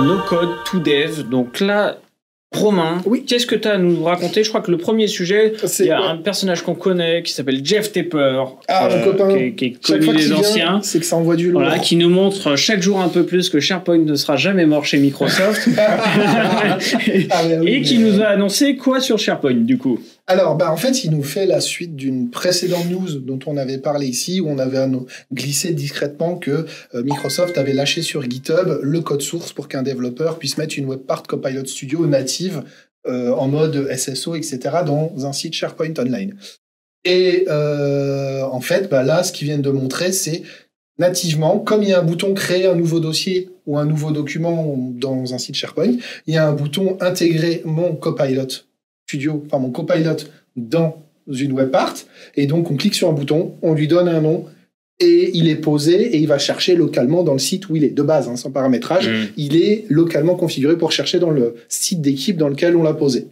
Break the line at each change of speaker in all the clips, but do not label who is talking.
No Code to Dev. Donc là, Romain, qu'est-ce que tu as à nous raconter? Je crois que le premier sujet, il y a un personnage qu'on connaît qui s'appelle Jeff Tepper,
mon copain,
qui est connu des anciens,
c'est que ça envoie du lourd.
Voilà, qui nous montre chaque jour un peu plus que SharePoint ne sera jamais mort chez Microsoft et qui nous a annoncé quoi sur SharePoint du coup?
Alors, en fait, il nous fait la suite d'une précédente news dont on avait parlé ici, où on avait glissé discrètement que Microsoft avait lâché sur GitHub le code source pour qu'un développeur puisse mettre une webpart Copilot Studio native en mode SSO, etc., dans un site SharePoint Online. Et en fait, là, ce qu'ils viennent de montrer, c'est nativement, comme il y a un bouton créer un nouveau dossier ou un nouveau document dans un site SharePoint, il y a un bouton intégrer mon Copilot Studio, enfin mon Copilot dans une webpart, et donc on clique sur un bouton, on lui donne un nom, et il est posé, et il va chercher localement dans le site où il est, de base, sans paramétrage, il est localement configuré pour chercher dans le site d'équipe dans lequel on l'a posé.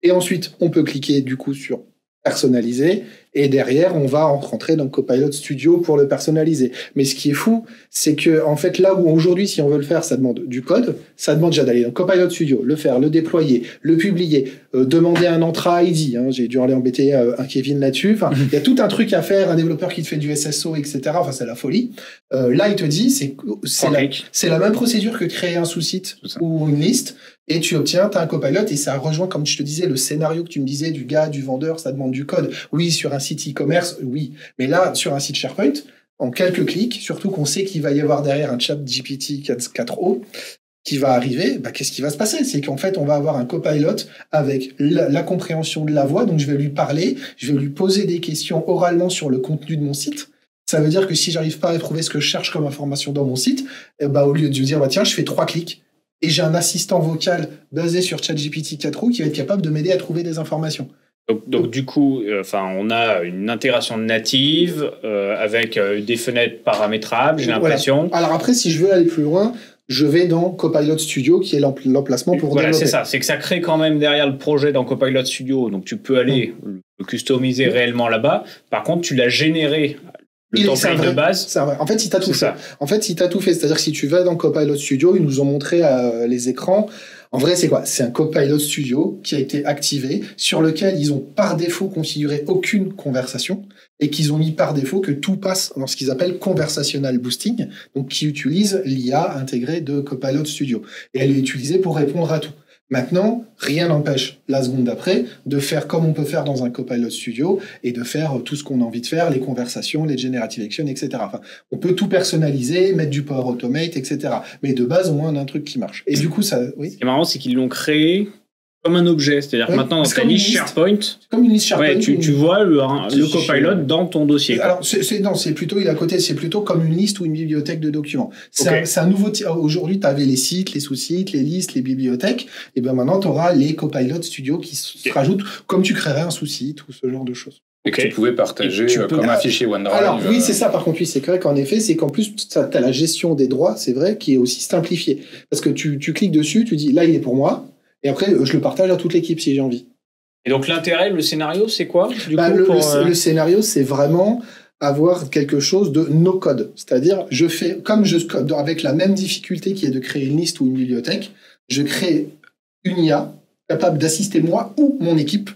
Et ensuite, on peut cliquer du coup sur personnaliser, et derrière, on va rentrer dans Copilot Studio pour le personnaliser. Mais ce qui est fou, c'est que, en fait, là où aujourd'hui, si on veut le faire, ça demande du code, ça demande déjà d'aller dans Copilot Studio, le faire, le déployer, le publier, demander un Entra ID, j'ai dû aller embêter un Kevin là-dessus, enfin, il y a tout un truc à faire, un développeur qui te fait du SSO, etc., enfin, c'est la folie. Là, il te dit, c'est la même procédure que créer un sous-site ou une liste, et tu obtiens, tu as un Copilot, et ça rejoint, comme je te disais, le scénario que tu me disais du gars, du vendeur, ça demande du code. Oui, sur un site e-commerce, oui. Mais là, sur un site SharePoint, en quelques clics, surtout qu'on sait qu'il va y avoir derrière un chat GPT 4o qui va arriver, qu'est-ce qui va se passer? C'est qu'en fait, on va avoir un Copilot avec la compréhension de la voix, donc je vais lui parler, je vais lui poser des questions oralement sur le contenu de mon site. Ça veut dire que si j'arrive pas à trouver ce que je cherche comme information dans mon site, au lieu de dire, tiens, je fais 3 clics, et j'ai un assistant vocal basé sur ChatGPT 4o qui va être capable de m'aider à trouver des informations.
Donc du coup, on a une intégration native avec des fenêtres paramétrables, j'ai l'impression.
Alors après, si je veux aller plus loin, je vais dans Copilot Studio, qui est l'emplacement pour développer.
C'est ça, c'est que ça crée quand même derrière le projet dans Copilot Studio, donc tu peux aller le customiser réellement là-bas. Par contre, tu l'as généré. Le template de base.
C'est vrai. En fait, si t'as tout fait. C'est-à-dire que si tu vas dans Copilot Studio, ils nous ont montré les écrans. En vrai, c'est quoi? C'est un Copilot Studio qui a été activé, sur lequel ils ont par défaut configuré aucune conversation, et qu'ils ont mis par défaut que tout passe dans ce qu'ils appellent conversational boosting, donc qui utilise l'IA intégrée de Copilot Studio. Et elle est utilisée pour répondre à tout. Maintenant, rien n'empêche, la seconde d'après, de faire comme on peut faire dans un Copilot Studio et de faire tout ce qu'on a envie de faire, les conversations, les generative action, etc. Enfin, on peut tout personnaliser, mettre du Power Automate, etc. Mais de base, au moins, on a un truc qui marche. Et du coup, ça... Oui.
Ce qui est marrant, c'est qu'ils l'ont créé comme un objet. C'est-à-dire que maintenant, dans ta liste SharePoint,
comme une liste SharePoint,
tu vois le Copilot dans ton dossier.
Alors, c'est plutôt, il est à côté, c'est plutôt comme une liste ou une bibliothèque de documents. C'est un nouveau aujourd'hui, tu avais les sites, les sous-sites, les listes, les bibliothèques, et bien maintenant, tu auras les Copilot Studio qui se rajoutent comme tu créerais un sous-site ou ce genre de choses.
Et que tu pouvais partager comme un fichier OneDrive.
Alors oui, c'est ça. Par contre, oui, c'est vrai qu'en effet, c'est qu'en plus, tu as la gestion des droits, c'est vrai, qui est aussi simplifiée. Parce que tu cliques dessus, tu dis, là, il est pour moi. Et après, je le partage à toute l'équipe si j'ai envie.
Et donc l'intérêt, le scénario, c'est quoi
le scénario, c'est vraiment avoir quelque chose de no-code. C'est-à-dire, je fais, comme je code avec la même difficulté qui est de créer une liste ou une bibliothèque, je crée une IA capable d'assister moi ou mon équipe.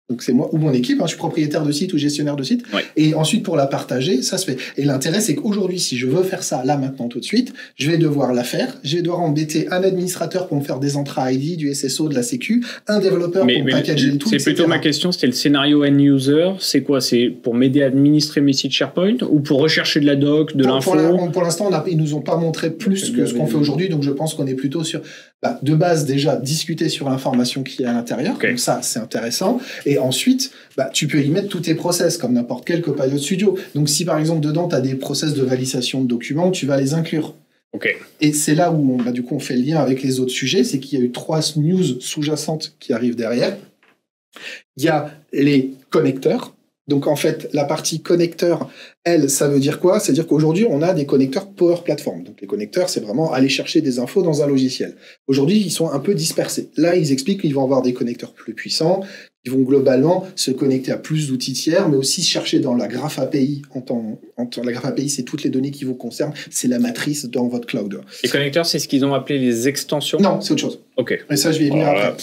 Donc c'est moi ou mon équipe, je suis propriétaire de site ou gestionnaire de site. Ouais. Et ensuite, pour la partager, ça se fait. Et l'intérêt, c'est qu'aujourd'hui, si je veux faire ça là, maintenant, tout de suite, je vais devoir la faire. Je vais devoir embêter un administrateur pour me faire des Entra ID, du SSO, de la Sécu, un développeur pour packager le tout,
c'est etc. Plutôt ma question, c'était le scénario end-user. C'est quoi? C'est pour m'aider à administrer mes sites SharePoint ou pour rechercher de la doc, de l'info?
Pour l'instant, ils nous ont pas montré plus que ce qu'on fait aujourd'hui, donc je pense qu'on est plutôt sur... de base, déjà, discuter sur l'information qui est à l'intérieur. Okay. Donc ça, c'est intéressant. Et ensuite, tu peux y mettre tous tes process, comme n'importe quel Copilot Studio. Donc si, par exemple, dedans, tu as des process de validation de documents, tu vas les inclure.
Okay.
Et c'est là où du coup, on fait le lien avec les autres sujets, c'est qu'il y a eu 3 news sous-jacentes qui arrivent derrière. Il y a les connecteurs. Donc en fait, la partie connecteur, elle, ça veut dire quoi? C'est-à-dire qu'aujourd'hui, on a des connecteurs Power Platform. Donc les connecteurs, c'est vraiment aller chercher des infos dans un logiciel. Aujourd'hui, ils sont un peu dispersés. Là, ils expliquent qu'ils vont avoir des connecteurs plus puissants, qui vont globalement se connecter à plus d'outils tiers, mais aussi chercher dans la graph API. La graph API, c'est toutes les données qui vous concernent. C'est la matrice dans votre cloud.
Les connecteurs, c'est ce qu'ils ont appelé les extensions?
Non, c'est autre chose.
Ok.
Et ça, je vais y venir après.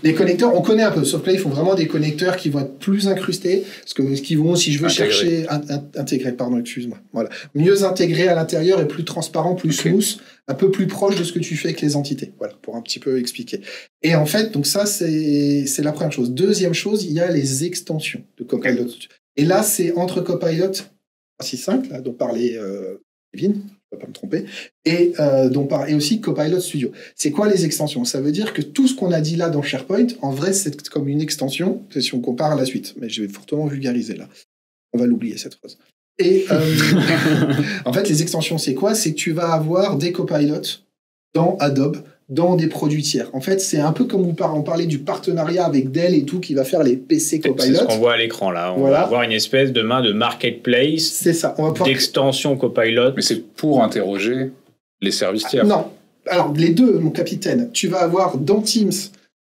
Les connecteurs, on connaît un peu. Sauf que là, ils font vraiment des connecteurs qui vont être plus incrustés. Parce que ce qu'ils vont, si je veux chercher... Intégrer, pardon, excuse-moi. Voilà. Mieux intégré à l'intérieur et plus transparent, plus smooth, un peu plus proche de ce que tu fais avec les entités. Voilà, pour un petit peu expliquer. Et en fait, donc ça, c'est la première chose. Deuxième chose, il y a les extensions de Copilot. Et là, c'est entre Copilot 3.6.5, là, dont parlait Kevin, je ne vais pas me tromper, et aussi Copilot Studio. C'est quoi les extensions? Ça veut dire que tout ce qu'on a dit là dans SharePoint, en vrai, c'est comme une extension, si on compare à la suite. Mais je vais fortement vulgariser là. On va l'oublier, cette phrase. Et en fait, les extensions, c'est quoi? C'est que tu vas avoir des copilotes dans Adobe, dans des produits tiers. En fait, c'est un peu comme on parlait du partenariat avec Dell et tout, qui va faire les PC copilotes.
C'est ce qu'on voit à l'écran, là. On va avoir une espèce de marketplace.
C'est ça.
D'extension copilot.
Mais c'est pour interroger les services tiers.
Non. Alors, les deux, mon capitaine. Tu vas avoir dans Teams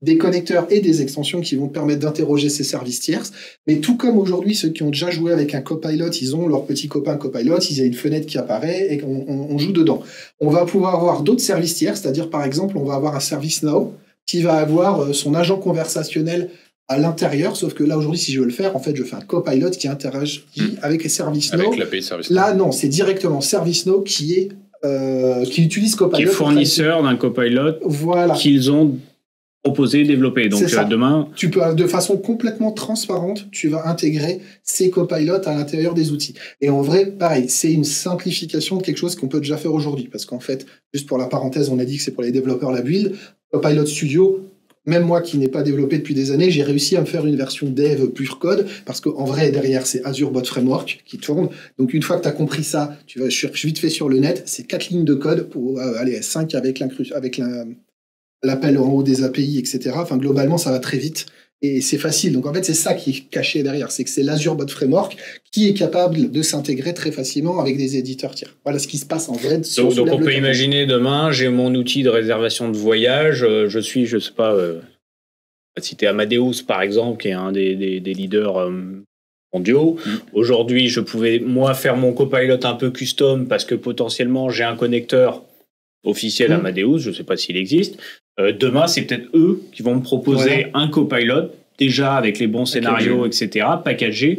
des connecteurs et des extensions qui vont te permettre d'interroger ces services tierces. Mais tout comme aujourd'hui, ceux qui ont déjà joué avec un Copilot, ils ont leur petit copain Copilot, il y a une fenêtre qui apparaît et on joue dedans. On va pouvoir avoir d'autres services tiers, c'est-à-dire par exemple, on va avoir un ServiceNow qui va avoir son agent conversationnel à l'intérieur, sauf que là aujourd'hui, si je veux le faire, en fait, je fais un Copilot qui interagit avec les ServiceNow.
Avec l'API ServiceNow.
Là, non, c'est directement ServiceNow qui utilise Copilot.
Qui est fournisseur d'un Copilot qu'ils ont proposé, développé. Donc demain,
tu peux, de façon complètement transparente, tu vas intégrer ces copilotes à l'intérieur des outils. Et en vrai, pareil, c'est une simplification de quelque chose qu'on peut déjà faire aujourd'hui. Parce qu'en fait, juste pour la parenthèse, on a dit que c'est pour les développeurs la build. Copilot Studio, même moi qui n'ai pas développé depuis des années, j'ai réussi à me faire une version dev pure code. Parce qu'en vrai, derrière, c'est Azure Bot Framework qui tourne. Donc une fois que tu as compris ça, tu vas vite fait sur le net. C'est 4 lignes de code pour 5 avec l'appel en haut des API, etc. Enfin, globalement, ça va très vite et c'est facile. Donc, en fait, c'est ça qui est caché derrière. C'est que c'est l'Azure Bot Framework qui est capable de s'intégrer très facilement avec des éditeurs tiers. Voilà ce qui se passe en vrai.
Donc on peut imaginer demain, j'ai mon outil de réservation de voyage. Je sais pas, citer Amadeus, par exemple, qui est un des leaders mondiaux. Aujourd'hui, je pouvais, moi, faire mon copilot un peu custom parce que potentiellement, j'ai un connecteur officiel Amadeus, je ne sais pas s'il existe. Demain, c'est peut-être eux qui vont me proposer un copilot, déjà avec les bons scénarios, etc., packagé,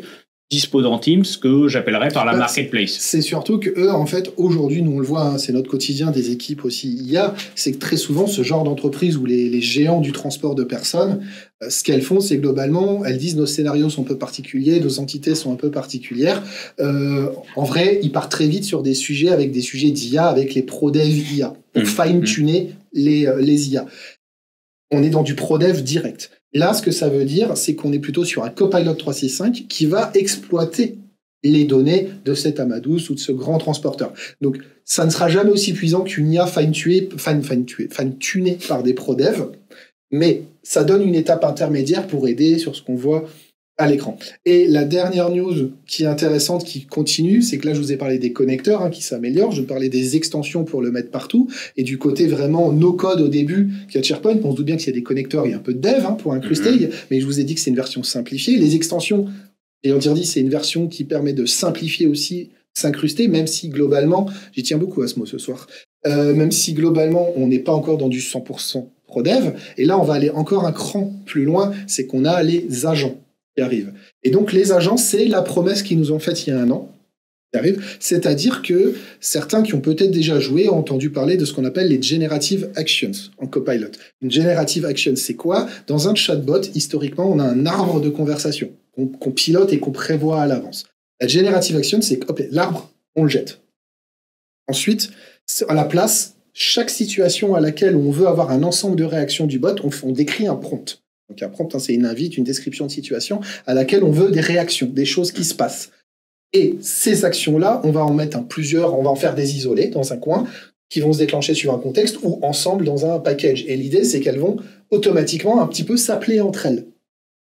dispo dans Teams, que j'appellerais par la marketplace.
C'est surtout que eux, en fait, aujourd'hui, nous on le voit, c'est notre quotidien des équipes aussi IA, c'est que très souvent, ce genre d'entreprise où les géants du transport de personnes, ce qu'elles font, c'est globalement, elles disent nos scénarios sont un peu particuliers, nos entités sont un peu particulières. En vrai, ils partent très vite sur des sujets avec des sujets d'IA, avec les pro-dev IA, pour fine-tuner les IA. On est dans du pro-dev direct. Là, ce que ça veut dire, c'est qu'on est plutôt sur un Copilot 365 qui va exploiter les données de cet Amadeus ou de ce grand transporteur. Donc, ça ne sera jamais aussi puissant qu'une IA fine-tunée par des pro-dev, mais ça donne une étape intermédiaire pour aider sur ce qu'on voit à l'écran. Et la dernière news qui est intéressante, qui continue, c'est que là, je vous ai parlé des connecteurs qui s'améliorent, je parlais des extensions pour le mettre partout, et du côté vraiment no-code au début, qui a SharePoint, on se doute bien qu'il y a des connecteurs, il y a un peu de dev pour incruster, mais je vous ai dit que c'est une version simplifiée. Les extensions, et on dit, c'est une version qui permet de simplifier aussi, s'incruster, même si globalement, j'y tiens beaucoup à ce mot ce soir, même si globalement, on n'est pas encore dans du 100% pro-dev, et là, on va aller encore un cran plus loin, c'est qu'on a les agents qui arrivent. Et donc, les agents, c'est la promesse qu'ils nous ont faite il y a un an, qui arrive. C'est-à-dire que certains qui ont peut-être déjà joué ont entendu parler de ce qu'on appelle les Generative Actions en Copilot. Une Generative Action, c'est quoi? Dans un chatbot, historiquement, on a un arbre de conversation qu'on pilote et qu'on prévoit à l'avance. La Generative Action, c'est que l'arbre, on le jette. Ensuite, à la place, chaque situation à laquelle on veut avoir un ensemble de réactions du bot, on décrit un prompt. Donc un prompt, c'est une invite, une description de situation à laquelle on veut des réactions, des choses qui se passent. Et ces actions-là, on va en mettre plusieurs, on va en faire des isolés dans un coin qui vont se déclencher sur un contexte ou ensemble dans un package. Et l'idée, c'est qu'elles vont automatiquement un petit peu s'appeler entre elles.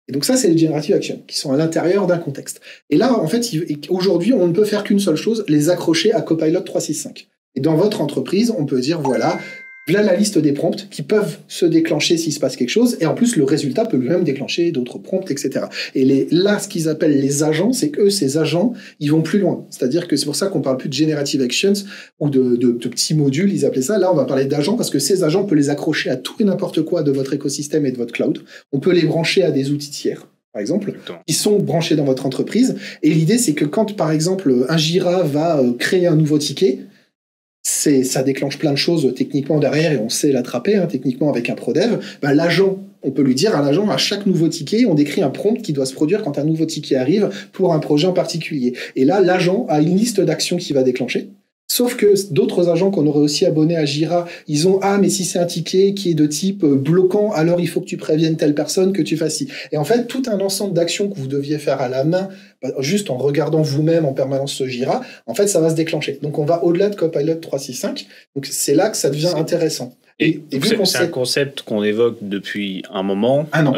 Et donc ça, c'est les generative actions qui sont à l'intérieur d'un contexte. Et là, en fait, aujourd'hui, on ne peut faire qu'une seule chose, les accrocher à Copilot 365. Et dans votre entreprise, on peut dire, voilà la liste des prompts qui peuvent se déclencher s'il se passe quelque chose, et en plus, le résultat peut lui-même déclencher d'autres prompts, etc. Et là, ce qu'ils appellent les agents, c'est que ces agents, ils vont plus loin. C'est-à-dire que c'est pour ça qu'on parle plus de generative actions ou de petits modules, ils appelaient ça. Là, on va parler d'agents parce que ces agents, on peut les accrocher à tout et n'importe quoi de votre écosystème et de votre cloud. On peut les brancher à des outils tiers, par exemple, qui sont branchés dans votre entreprise. Et l'idée, c'est que quand, par exemple, un Jira va créer un nouveau ticket, ça déclenche plein de choses techniquement derrière et on sait l'attraper techniquement avec un prodev. L'agent, on peut lui dire à l'agent, à chaque nouveau ticket, on décrit un prompt qui doit se produire quand un nouveau ticket arrive pour un projet en particulier. Et là, l'agent a une liste d'actions qu'il va déclencher. Sauf que d'autres agents qu'on aurait aussi abonnés à Jira, ils ont « Ah, mais si c'est un ticket qui est de type bloquant, alors il faut que tu préviennes telle personne, que tu fasses ci. » Et en fait, tout un ensemble d'actions que vous deviez faire à la main, juste en regardant vous-même en permanence ce Jira, en fait, ça va se déclencher. Donc, on va au-delà de Copilot 365. Donc, c'est là que ça devient intéressant.
Et c'est un concept qu'on évoque depuis un moment.
Un an.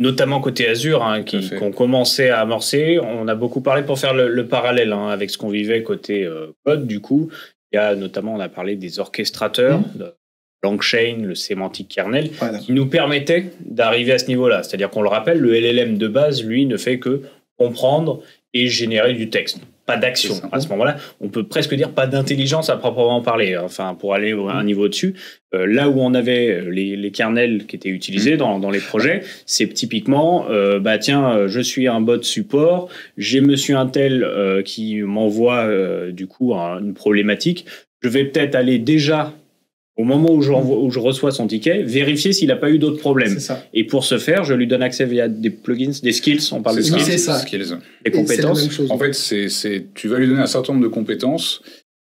Notamment côté Azure, qu'on commençait à amorcer. On a beaucoup parlé pour faire le parallèle avec ce qu'on vivait côté code. Du coup, il y a notamment, on a parlé des orchestrateurs, LangChain, le semantic kernel, qui nous permettaient d'arriver à ce niveau-là. C'est-à-dire qu'on le rappelle, le LLM de base, lui, ne fait que comprendre et générer du texte. Pas d'action à ce moment-là. On peut presque dire pas d'intelligence à proprement parler, pour aller à un niveau dessus. Là où on avait les kernels qui étaient utilisés dans les projets, c'est typiquement, je suis un bot support, j'ai monsieur un tel qui m'envoie du coup une problématique. Je vais peut-être aller déjà, au moment où je reçois son ticket, vérifier s'il n'a pas eu d'autres problèmes. Et pour ce faire, je lui donne accès via des plugins, des skills, on parle de skills.
C'est ça.
Skills.
Et
des compétences.
c'est la même chose.
En fait, tu vas lui donner un certain nombre de compétences,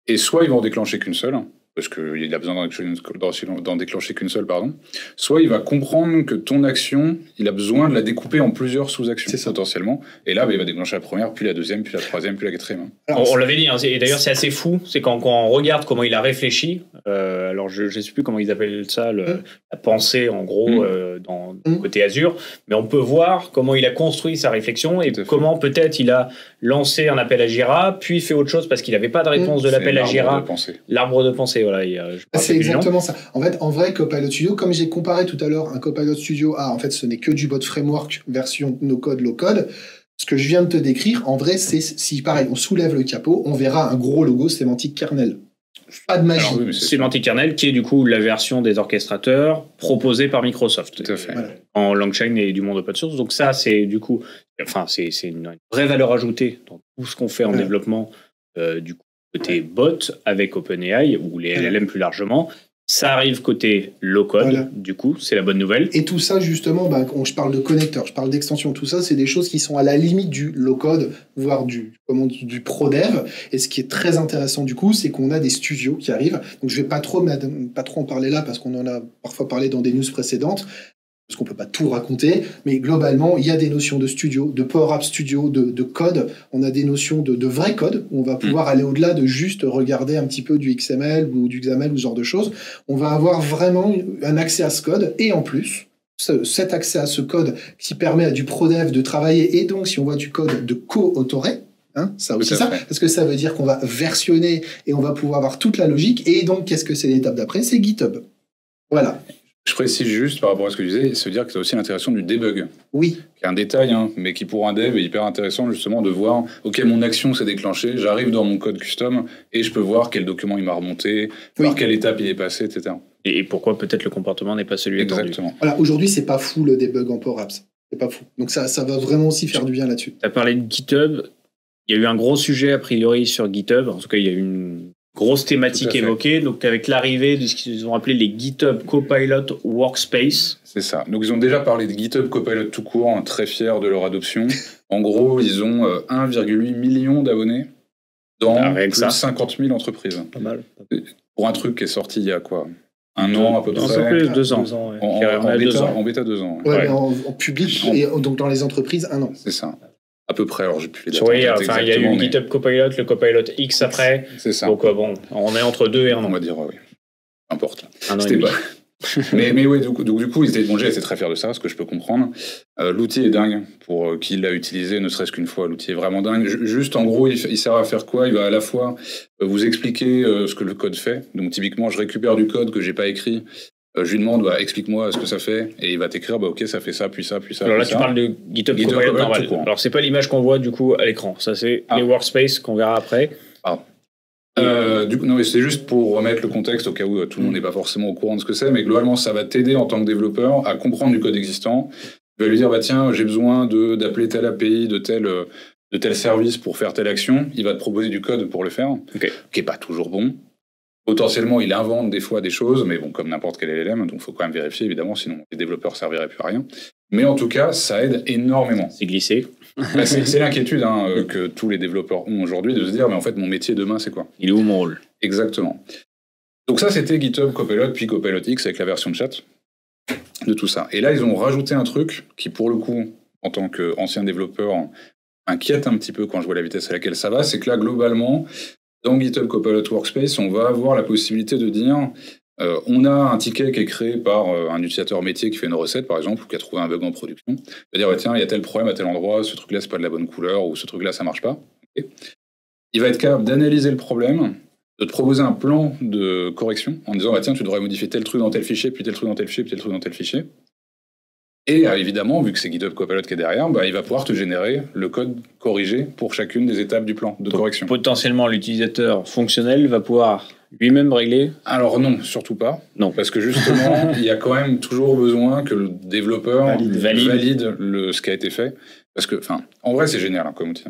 et soit ils vont en déclencher qu'une seule, parce qu'il a besoin d'en déclencher qu'une seule, soit il va comprendre que ton action, il a besoin de la découper en plusieurs sous-actions, potentiellement. Et là, il va déclencher la première, puis la deuxième, puis la troisième, puis la quatrième.
Alors, on l'avait dit, et d'ailleurs c'est assez fou, c'est quand on regarde comment il a réfléchi, alors je ne sais plus comment ils appellent ça, la pensée en gros dans côté Azure, mais on peut voir comment il a construit sa réflexion et comment peut-être il a lancé un appel à Jira, puis fait autre chose parce qu'il n'avait pas de réponse de l'appel à Jira. L'arbre de pensée. Voilà,
c'est exactement ça. En fait, en vrai, Copilot Studio, comme j'ai comparé tout à l'heure, un Copilot Studio en fait, ce n'est que du bot framework version no-code, low-code. Ce que je viens de te décrire, en vrai, c'est si pareil, on soulève le capot, on verra un gros logo semantic kernel. Pas de magie.
Semantic kernel, qui est du coup la version des orchestrateurs proposée par Microsoft.
Tout à fait.
En LangChain et du monde open source. Donc ça, c'est du coup, c'est une vraie valeur ajoutée dans tout ce qu'on fait en développement du coup. Côté bot avec OpenAI ou les LLM plus largement, ça arrive côté low-code, du coup, c'est la bonne nouvelle.
Et tout ça, justement, je parle de connecteurs, je parle d'extensions, tout ça, c'est des choses qui sont à la limite du low-code, voire du pro-dev. Et ce qui est très intéressant, du coup, c'est qu'on a des studios qui arrivent. Donc, je vais pas trop en parler là, parce qu'on en a parfois parlé dans des news précédentes, parce qu'on peut pas tout raconter, mais globalement, il y a des notions de studio, de Power App Studio, de code. On a des notions de vrai code. On va pouvoir aller au-delà de juste regarder un petit peu du XML ou du XAML ou ce genre de choses. On va avoir vraiment un accès à ce code. Et en plus, cet accès à ce code qui permet à du ProDev de travailler, et donc, si on voit du code, de co-autorer, ça aussi parce que ça veut dire qu'on va versionner et on va pouvoir avoir toute la logique. Et donc, qu'est-ce que c'est l'étape d'après? C'est GitHub. Voilà.
Je précise juste par rapport à ce que tu disais, se dire que tu as aussi l'intégration du debug.
Oui.
Qui est un détail, mais qui pour un dev est hyper intéressant justement de voir, ok, mon action s'est déclenchée, j'arrive dans mon code custom et je peux voir quel document il m'a remonté, par quelle étape il est passé, etc.
Et pourquoi peut-être le comportement n'est pas celui attendu.
Exactement.
Voilà, aujourd'hui, c'est pas fou le debug en Power Apps. C'est pas fou. Donc ça va vraiment aussi faire du bien là-dessus.
Tu as parlé de GitHub. Il y a eu un gros sujet a priori sur GitHub. En tout cas, il y a eu une grosse thématique évoquée, donc avec l'arrivée de ce qu'ils ont appelé les GitHub Copilot Workspace.
C'est ça. Donc ils ont déjà parlé de GitHub Copilot tout court, très fiers de leur adoption. En gros, ils ont 1,8 million d'abonnés dans plus de 50 000 entreprises.
Pas mal.
Pour un truc qui est sorti il y a quoi, un an à peu près.
Un peu plus, 2 ans.
En bêta, 2 ans.
Ouais. Mais en public, et donc dans les entreprises, 1 an.
C'est ça. À peu près, alors j'ai plus les dates.
Oui, il y a eu le GitHub Copilot, le Copilot X après.
C'est ça.
Donc on est entre 2 et 1 an.
On va dire, oui. Importe.
Un an et demi.
mais ouais, du coup, ils étaient très fiers de ça, ce que je peux comprendre. L'outil est dingue pour qui l'a utilisé, ne serait-ce qu'une fois. L'outil est vraiment dingue. Juste, en gros, il sert à faire quoi? Il va à la fois vous expliquer ce que le code fait. Donc, typiquement, je récupère du code que j'ai pas écrit. Je lui demande, explique-moi ce que ça fait, et il va t'écrire, ok, ça fait ça, puis ça, puis ça.
Alors là, tu parles de GitHub Copilot normal. Alors, c'est pas l'image qu'on voit du coup à l'écran. Ça, c'est les workspaces qu'on verra après.
Du coup, non, c'est juste pour remettre le contexte au cas où tout le monde n'est pas forcément au courant de ce que c'est, mais globalement, ça va t'aider en tant que développeur à comprendre du code existant. Tu vas lui dire, tiens, j'ai besoin d'appeler telle API de tel service pour faire telle action. Il va te proposer du code pour le faire, qui est pas toujours bon. Potentiellement, il invente des fois des choses, mais bon, comme n'importe quel LLM, donc il faut quand même vérifier, évidemment, sinon les développeurs serviraient plus à rien. Mais en tout cas, ça aide énormément.
C'est glissé.
C'est l'inquiétude que tous les développeurs ont aujourd'hui, de se dire, mais en fait, mon métier demain, c'est quoi?
Il est où mon rôle?
Exactement. Donc ça, c'était GitHub Copilot, puis Copilot X avec la version de chat de tout ça. Et là, ils ont rajouté un truc qui, pour le coup, en tant qu'ancien développeur, inquiète un petit peu quand je vois la vitesse à laquelle ça va, c'est que là, globalement, dans GitHub Copilot Workspace, on va avoir la possibilité de dire on a un ticket qui est créé par un utilisateur métier qui fait une recette, par exemple, ou qui a trouvé un bug en production. Il va dire tiens, il y a tel problème à tel endroit, ce truc-là, c'est pas de la bonne couleur, ou ce truc-là, ça marche pas. Okay. Il va être capable d'analyser le problème, de te proposer un plan de correction en disant tiens, tu devrais modifier tel truc dans tel fichier, puis tel truc dans tel fichier, puis tel truc dans tel fichier. Et évidemment, vu que c'est GitHub Copilot qui est derrière, il va pouvoir te générer le code corrigé pour chacune des étapes du plan de correction.
Potentiellement, l'utilisateur fonctionnel va pouvoir lui-même régler? Alors
non, surtout pas.
Non.
Parce que justement, il y a quand même toujours besoin que le développeur valide ce qui a été fait. Parce que, en vrai, c'est génial comme outil.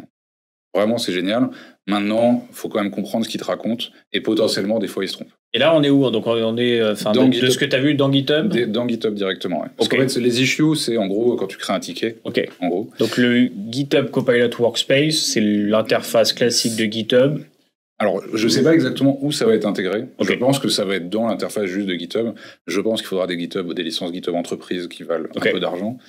Vraiment, c'est génial. Maintenant, il faut quand même comprendre ce qu'il te raconte. Et potentiellement, des fois, il se trompe.
Et là, on est où? Donc, on est de ce que tu as vu dans GitHub?
Dans GitHub directement, ouais. Parce qu'en fait, les issues, c'est en gros quand tu crées un ticket.
Ok.
En gros.
Donc, le GitHub Copilot Workspace, c'est l'interface classique de GitHub.
Alors, je ne sais pas exactement où ça va être intégré. Okay. Je pense que ça va être dans l'interface juste de GitHub. Je pense qu'il faudra des licences GitHub entreprises qui valent un peu d'argent.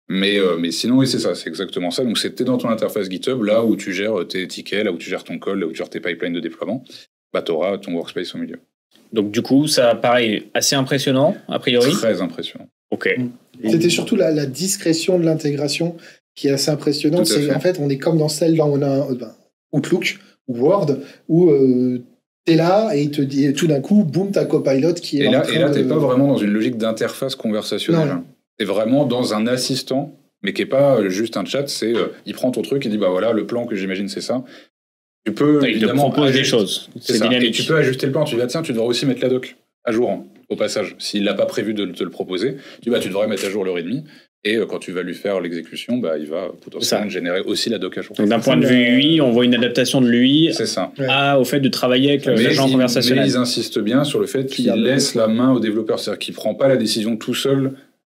Mais sinon, oui, c'est ça, c'est exactement ça. Donc, c'était dans ton interface GitHub, là où tu gères tes tickets, là où tu gères ton code, là où tu gères tes pipelines de déploiement. Tu auras ton workspace au milieu.
Donc, du coup, ça paraît assez impressionnant, a priori?
Très impressionnant.
Ok.
C'était surtout la discrétion de l'intégration qui est assez impressionnante. En fait, on est comme dans celle là où on a Outlook ou Word, où t'es là et il te dit tout d'un coup, boum, t'as Copilot qui est
et là, t'es pas vraiment dans une logique d'interface conversationnelle. T'es vraiment dans un assistant, mais qui est pas juste un chat. C'est il prend ton truc, il dit voilà, le plan que j'imagine c'est ça. Tu peux
il te propose des choses.
C'est dynamique. Et tu peux ajuster le plan. Tu dis tiens, tu devrais aussi mettre la doc à jour au passage. S'il n'a pas prévu de te le proposer, tu devrais mettre à jour le README. Et quand tu vas lui faire l'exécution, il va potentiellement générer aussi la doc à jour.
Donc d'un point de vue UI, on voit une adaptation de l'UI au fait de travailler avec l'agent conversationnel.
Mais ils insistent bien sur le fait qu'il laisse la main au développeur, c'est-à-dire qu'il ne prend pas la décision tout seul.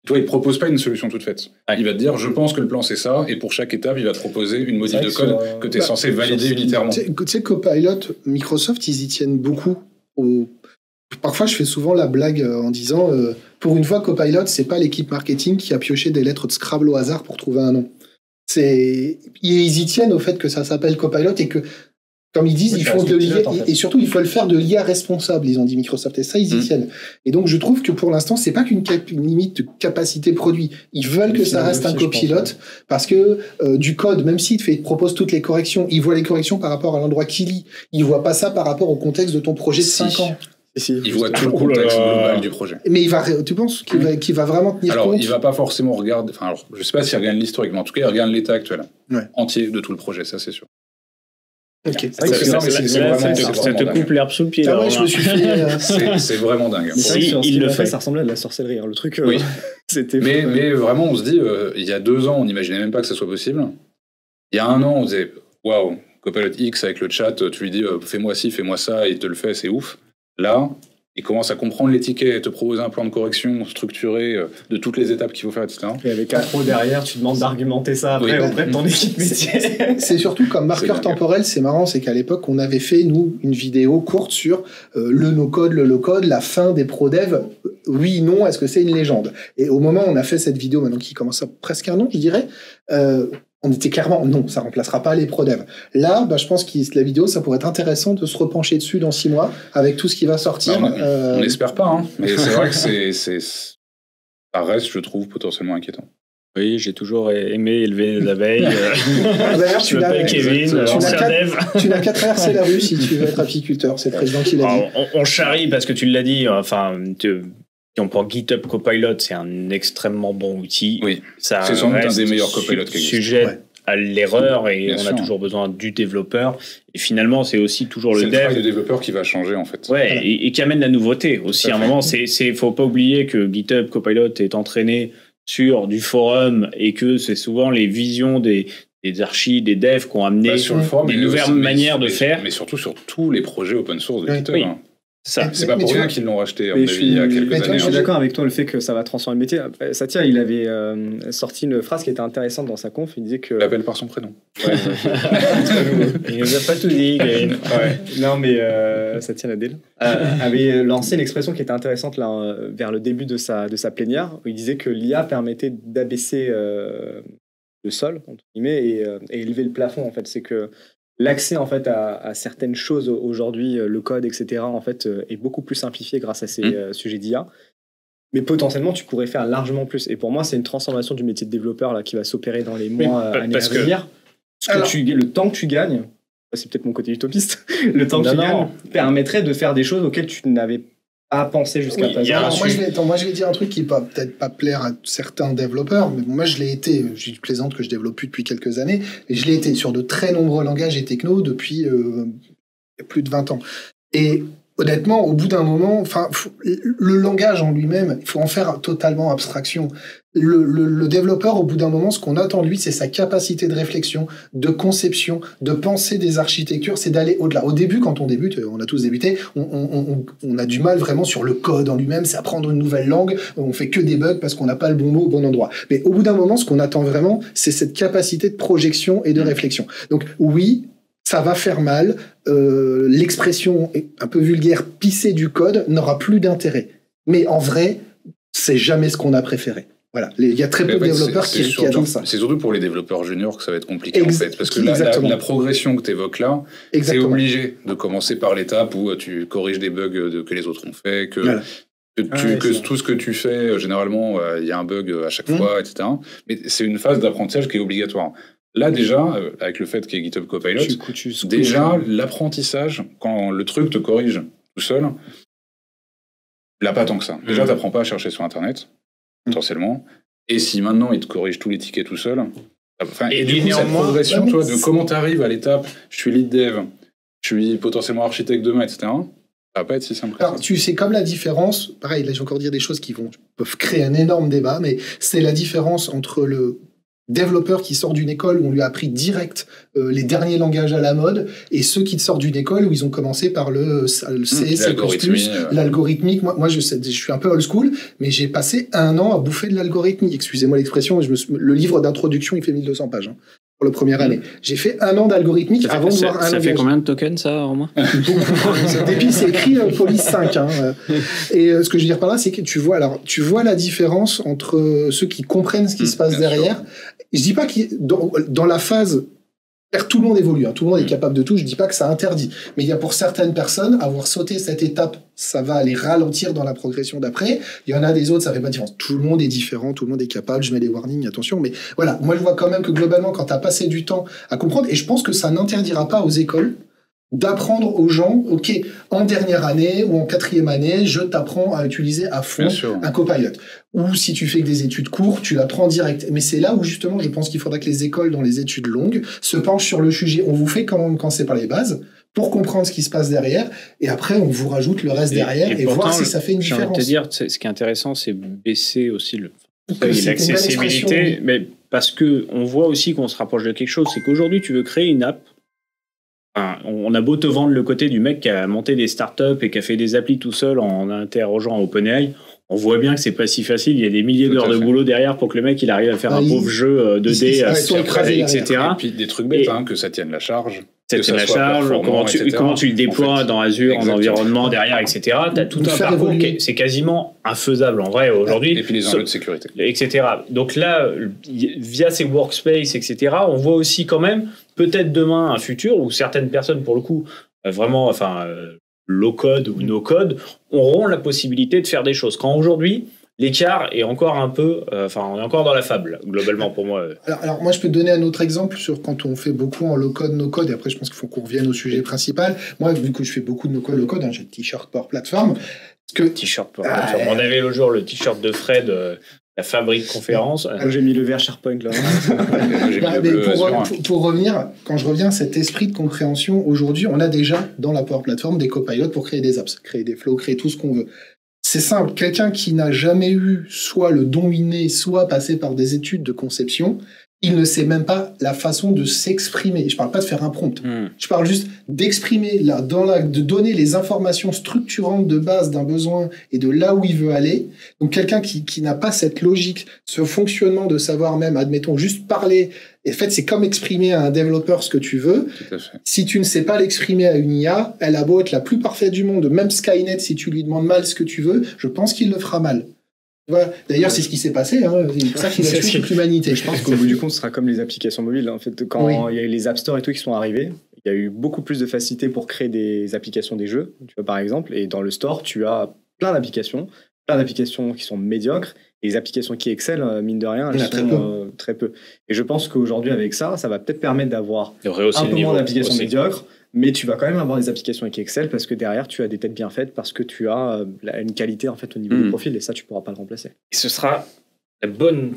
Toi, il ne propose pas une solution toute faite. Il va te dire, je pense que le plan c'est ça, et pour chaque étape, il va te proposer une modif de code que tu es censé valider unitairement.
Tu sais, Copilot, Microsoft, ils y tiennent beaucoup. Parfois, je fais souvent la blague en disant pour une fois, Copilot, c'est pas l'équipe marketing qui a pioché des lettres de Scrabble au hasard pour trouver un nom. Ils y tiennent au fait que ça s'appelle Copilot et que, comme ils disent, ils font de l'IA, et surtout, il faut le faire de l'IA responsable, ils ont dit Microsoft, et ça, ils y tiennent. Et donc, je trouve que pour l'instant, c'est pas qu'une limite de capacité produit. Ils veulent que ça reste un copilote, parce que du code, même s'il te propose toutes les corrections, il voit les corrections par rapport à l'endroit qu'il lit. Il voit pas ça par rapport au contexte de ton projet de 5 ans.
Il voit tout le contexte global du projet.
Mais tu penses qu'il va vraiment tenir compte?
Alors, il va pas forcément regarder... je sais pas s'il regarde l'historique, mais en tout cas, il regarde l'état actuel entier de tout le projet, ça c'est sûr.
Ok.
Ça te coupe l'herbe sous le pied.
Ah ouais, je me suis fait...
c'est vraiment dingue.
Si il le fait, ça ressemblait à de la sorcellerie. Le truc, c'était...
Mais vraiment, on se dit, il y a 2 ans, on n'imaginait même pas que ça soit possible. Il y a 1 an, on disait, waouh, Copilot X avec le chat, tu lui dis, fais-moi ci, fais-moi ça, et il te le fait, c'est ouf. Là, il commence à comprendre les tickets et te proposer un plan de correction structuré de toutes les étapes qu'il faut faire, etc.
Et avec un pro derrière, tu demandes d'argumenter ça après auprès de ton équipe métier.
C'est surtout comme marqueur temporel, c'est marrant, c'est qu'à l'époque, on avait fait, nous, une vidéo courte sur le no-code, le low-code, la fin des pro-dev. Oui, non, est-ce que c'est une légende? Et au moment où on a fait cette vidéo, maintenant qui commence à presque 1 an, je dirais, on était clairement, non, ça remplacera pas les pro-dev. Là, bah, je pense que la vidéo, ça pourrait être intéressant de se repencher dessus dans 6 mois, avec tout ce qui va sortir.
On n'espère pas, hein, mais c'est vrai que ça reste, je trouve, potentiellement inquiétant.
Oui, j'ai toujours aimé élever les abeilles.
D'ailleurs,
Je m'appelle Kevin, ancien dev.
Tu n'as qu'à traverser la rue si tu veux être apiculteur, c'est le président qui l'a dit.
On charrie parce que tu l'as dit, enfin, si on prend GitHub Copilot, c'est un extrêmement bon outil.
Oui,
c'est
sans doute un des meilleurs copilotes qui existent.
Sujet à l'erreur et
Bien
on
sûr.
a toujours besoin du développeur. Et finalement, c'est aussi toujours le
C'est le
dev.
travail du développeur qui va changer, en fait.
Ouais, et qui amène la nouveauté aussi. À un moment, faut pas oublier que GitHub Copilot est entraîné sur du forum et que c'est souvent les visions des archis, des devs qui ont amené
Sur le forum,
des
mais
nouvelles
aussi-
manières de faire.
Mais surtout sur tous les projets open source de
Oui.
GitHub.
Oui.
hein.
Ça.
C'est pas
Mais
pour
tu
rien
vois-
qu'ils l'ont racheté, à
Mais
mon
je
avis, il y a
suis-
quelques
mais tu vois,
années.
Je suis
j'ai-
d'accord avec toi, le fait que ça va transformer le métier. Satya, il avait sorti une phrase qui était intéressante dans sa conf. Il disait que.
Il l'appelle par son prénom.
Il nous a pas tout dit, Gaël.
Ouais. Non, mais Satya Nadella avait lancé une expression qui était intéressante là, vers le début de sa plénière, où il disait que l'IA permettait d'abaisser le sol, entre guillemets, et élever le plafond. En fait, c'est que l'accès en fait à certaines choses aujourd'hui, le code, etc., en fait, est beaucoup plus simplifié grâce à ces sujets d'IA. Mais potentiellement, tu pourrais faire largement plus. Et pour moi, c'est une transformation du métier de développeur là, qui va s'opérer dans les mois, années
parce
à
que-
venir. Le temps que tu gagnes, c'est peut-être mon côté utopiste, le temps que tu gagnes permettrait de faire des choses auxquelles tu n'avais pas pensé jusqu'à
Oui,
présent.
il y a un
Alors, moi, je vais dire un truc qui va peut-être pas plaire à certains développeurs, mais bon, moi, je l'ai été. Je plaisante que je développe plus depuis quelques années, et je l'ai été sur de très nombreux langages et technos depuis plus de 20 ans. Et honnêtement, au bout d'un moment, le langage en lui-même, il faut en faire totalement abstraction. Le développeur, au bout d'un moment, ce qu'on attend de lui, c'est sa capacité de réflexion, de conception, de penser des architectures, c'est d'aller au-delà. Au début, quand on débute, on a tous débuté, on a du mal vraiment sur le code en lui-même, c'est apprendre une nouvelle langue, on fait que des bugs parce qu'on n'a pas le bon mot au bon endroit. Mais au bout d'un moment, ce qu'on attend vraiment, c'est cette capacité de projection et de réflexion. Donc oui, ça va faire mal, l'expression est un peu vulgaire, pisser du code n'aura plus d'intérêt. Mais en vrai, c'est jamais ce qu'on a préféré. Voilà, il y a très peu de développeurs qui adorent ça.
C'est surtout pour les développeurs juniors que ça va être compliqué en fait, parce que la progression que tu évoques là, c'est obligé de commencer par l'étape où tu corriges des bugs que les autres ont fait, que tout ce que tu fais, généralement, il y a un bug à chaque fois, etc. Mais c'est une phase d'apprentissage qui est obligatoire. Là déjà, avec le fait qu'il y ait GitHub Copilot, déjà l'apprentissage, quand le truc te corrige tout seul, il n'a pas tant que ça. Déjà, tu n'apprends pas à chercher sur Internet, potentiellement. Et si maintenant, il te corrige tous les tickets tout seul... et du coup, cette progression, tu vois, de comment tu arrives à l'étape, je suis lead dev, je suis potentiellement architecte demain, etc., ça va pas être si simple.
Alors, tu sais, comme la différence, pareil, là, je vais encore dire des choses qui peuvent créer un énorme débat, mais c'est la différence entre le développeur qui sort d'une école où on lui a appris direct les derniers langages à la mode et ceux qui sortent d'une école où ils ont commencé par le C, C++, l'algorithmique. Moi je suis un peu old school, mais j'ai passé 1 an à bouffer de l'algorithmique. Excusez-moi l'expression, le livre d'introduction, il fait 1200 pages. Hein. Pour la première année. J'ai fait 1 an d'algorithmique avant de voir un langage.
Ça fait combien de tokens, ça, Romain?
Et puis, c'est écrit Police 5. Hein. Et ce que je veux dire par là, c'est que tu vois la différence entre ceux qui comprennent ce qui se passe derrière. Je dis pas que dans la phase, tout le monde évolue, hein, tout le monde est capable de tout, je dis pas que ça interdit. Mais il y a pour certaines personnes, avoir sauté cette étape, ça va les ralentir dans la progression d'après. Il y en a des autres, ça fait pas de différence. Tout le monde est différent, tout le monde est capable, je mets des warnings, attention. Mais voilà, moi je vois quand même que globalement, quand tu as passé du temps à comprendre, et je pense que ça n'interdira pas aux écoles d'apprendre aux gens, ok, en dernière année ou en 4e année, je t'apprends à utiliser à fond un copilot. Ou si tu fais que des études courtes, tu l'apprends direct. Mais c'est là où justement, je pense qu'il faudra que les écoles, dans les études longues, se penchent sur le sujet. On vous fait quand même commencer par les bases pour comprendre ce qui se passe derrière, et après on vous rajoute le reste derrière et pourtant, voir si ça fait une différence.
J'ai envie de te dire, ce qui est intéressant, c'est baisser aussi l'accessibilité, mais parce que on voit aussi qu'on se rapproche de quelque chose. C'est qu'aujourd'hui, tu veux créer une app. Enfin, on a beau te vendre le côté du mec qui a monté des startups et qui a fait des applis tout seul en interrogeant OpenAI. On voit bien que c'est pas si facile. Il y a des milliers d'heures de boulot derrière pour que le mec il arrive à faire un pauvre jeu 2D, etc.
Et puis des trucs bêtes, que ça tienne la charge.
C'est la charge, comment tu le déploies en fait, dans Azure, exactement. En environnement derrière, etc. Tu as tout un parcours, c'est quasiment infaisable en vrai aujourd'hui.
Et puis les enjeux de sécurité.
Etc. Donc là, via ces workspaces, etc., on voit aussi quand même, peut-être demain, un futur où certaines personnes, pour le coup, vraiment, low-code ou no-code, auront la possibilité de faire des choses. Quand aujourd'hui, l'écart est encore un peu... on est encore dans la fable, globalement, pour moi.
Alors, moi, je peux te donner un autre exemple sur quand on fait beaucoup en low-code, no-code, et après, je pense qu'il faut qu'on revienne au sujet principal. Moi, vu que je fais beaucoup de no-code, low-code, j'ai le t-shirt Power Platform.
T-shirt Power Platform. On avait le jour le t-shirt de Fred... la fabrique conférence.
J'ai mis le vert SharePoint là.
Pour revenir, quand je reviens à cet esprit de compréhension, aujourd'hui, on a déjà dans la Power Platform des copilotes pour créer des apps, créer des flows, créer tout ce qu'on veut. C'est simple, quelqu'un qui n'a jamais eu soit le don inné, soit passé par des études de conception, il ne sait même pas la façon de s'exprimer. Je parle pas de faire un prompt. Je parle juste d'exprimer, de donner les informations structurantes de base d'un besoin et de là où il veut aller. Donc, quelqu'un qui n'a pas cette logique, ce fonctionnement de savoir même, admettons, juste parler. Et en fait, c'est comme exprimer à un développeur ce que tu veux.
Tout à fait.
Si tu ne sais pas l'exprimer à une IA, elle a beau être la plus parfaite du monde, même Skynet, si tu lui demandes mal ce que tu veux, je pense qu'il le fera mal. Voilà. D'ailleurs, c'est ce qui s'est passé. C'est pour ça qu'il a tué toute l'humanité.
Je pense qu'au bout du compte, ce sera comme les applications mobiles. En fait, quand il y a eu les App Store et tout qui sont arrivés, il y a eu beaucoup plus de facilité pour créer des applications des jeux, tu vois, par exemple. Et dans le store, tu as plein d'applications qui sont médiocres. Et les applications qui excellent, mine de rien, elles sont très peu. Et je pense qu'aujourd'hui, avec ça va peut-être permettre d'avoir un peu moins d'applications médiocres. Mais tu vas quand même avoir des applications qui excellent parce que derrière, tu as des têtes bien faites, parce que tu as une qualité en fait au niveau du profil, et ça, tu ne pourras pas le remplacer.
Et ce sera la bonne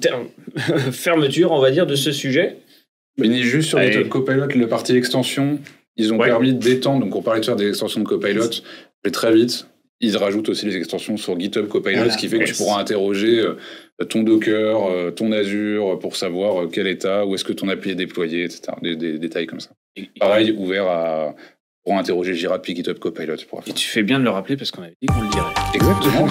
fermeture, on va dire, de ce sujet.
Mais juste sur GitHub Copilot, le parti extension, ils ont permis d'étendre. Donc, on parlait de faire des extensions de Copilot, mais très vite, ils rajoutent aussi les extensions sur GitHub Copilot, ce qui fait que tu pourras interroger ton Docker, ton Azure, pour savoir quel état, où est-ce que ton API est déployé, etc. Des détails comme ça. Pareil, ouvert pour interroger Jira depuis GitHub Copilot.
Et tu fais bien de le rappeler parce qu'on avait dit qu'on le dirait.
Exactement.